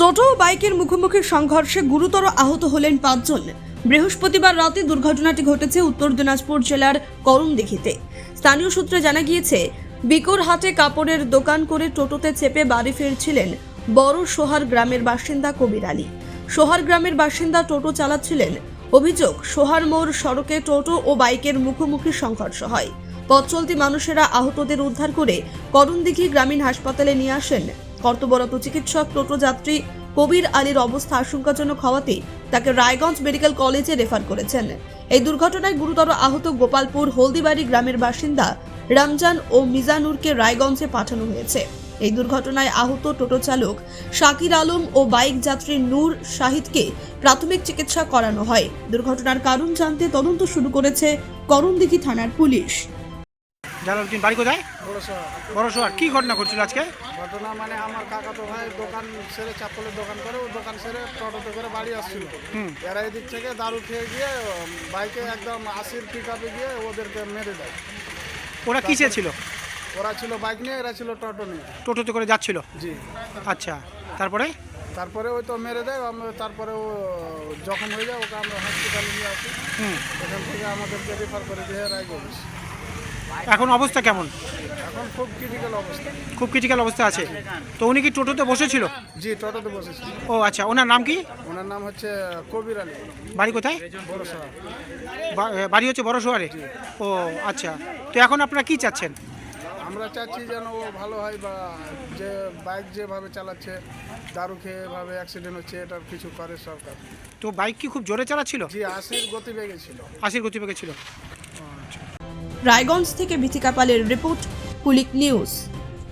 টোটো ও বাইকের মুখোমুখি সংঘর্ষে গুরুতর আহত হলেন ৫ জন। বৃহস্পতিবার রাতে দুর্ঘটনাটি ঘটেছে উত্তর দিনাজপুর জেলার করণদিঘিতে। স্থানীয় সূত্রে জানা গিয়েছে, বিকোরহাটে কাপড়ের দোকান করে টোটোতে চেপে বাড়ি ফিরছিলেন বড় সোহার গ্রামের বাসিন্দা কবির আলী। সোহার গ্রামের বাসিন্দা টোটো চালাচ্ছিলেন। অভিযোগ, সোহার মোড় সড়কে টোটো ও বাইকের মুখোমুখি সংঘর্ষ হয়। পথ চলতি মানুষেরা আহতদের উদ্ধার করে করণদিঘি গ্রামীণ হাসপাতালে নিয়ে আসেন। কর্তব্যরত চিকিৎসক টোটো যাত্রী কবির আলীর অবস্থা আশঙ্কাজনক হওয়াতে তাকে রায়গঞ্জ মেডিকেল কলেজে রেফার করেছেন। এই দুর্ঘটনায় গুরুতর আহত গোপালপুর হলদিবাড়ি গ্রামের বাসিন্দা রমজান ও মিজানুরকে রায়গঞ্জে পাঠানো হয়েছে। এই দুর্ঘটনায় আহত টোটো চালক শাকির আলম ও বাইক যাত্রী নূর শাহিদকে প্রাথমিক চিকিৎসা করানো হয়। দুর্ঘটনার কারণ জানতে তদন্ত শুরু করেছে করণদিঘি থানার পুলিশ। জালালউদ্দিন, বাড়ি কোথায়? বড়শোয়ার। কি ঘটনা ঘটছিল আজকে? ঘটনা মানে আমার কাকাতো ভাই দোকান সেরে চাপ্পলের দোকান করে, ও দোকান সেরে টোটোতে করে বাড়ি আসছিল। এরা এদিক থেকে দারু খেয়ে গিয়ে বাইকে একদম 80-র পিক আপে গিয়ে ওদেরকে মেরে দেয়। ওরা কিসে ছিল? ওরা ছিল বাইক নিয়ে, এরা ছিল টোটো নিয়ে। টোটোতে করে যাচ্ছিল? জি। আচ্ছা, তারপরে? তারপরে ওই তো মেরে দেয়। তারপরে ও জখম হয়ে যায়, ওকে আমরা হসপিটালে নিয়ে আসি। এখান থেকে আমাদেরকে রেফার করে দিয়ে রায়গঞ্জ। এখন অবস্থা কেমন? এখন খুব ক্রিটিক্যাল অবস্থা। খুব ক্রিটিক্যাল অবস্থা আছে। তো উনি কি টোটোতে বসেছিল? জি, টোটোতে বসেছি। ও আচ্ছা, ওনার নাম কি? ওনার নাম হচ্ছে কবির আলী। বাড়ি কোথায়? বড়শোয়া। বাড়ি হচ্ছে বড়শোয়ারে? ও আচ্ছা, তো এখন আপনারা কি চাচ্ছেন? আমরা চাচ্ছি যেন ও ভালো হয়, বা যে বাইক যেভাবে চালাচ্ছে, দারু খেয়ে এভাবে অ্যাক্সিডেন্ট হচ্ছে, এটার কিছু করে সরকার। তো বাইক কি খুব জোরে চালাচ্ছিল? জি, 80-র গতিবেগে ছিল। 80-র গতিবেগে ছিল। রায়গঞ্জ থেকে বিথিকা পালের রিপোর্ট, পুলিক নিউজ।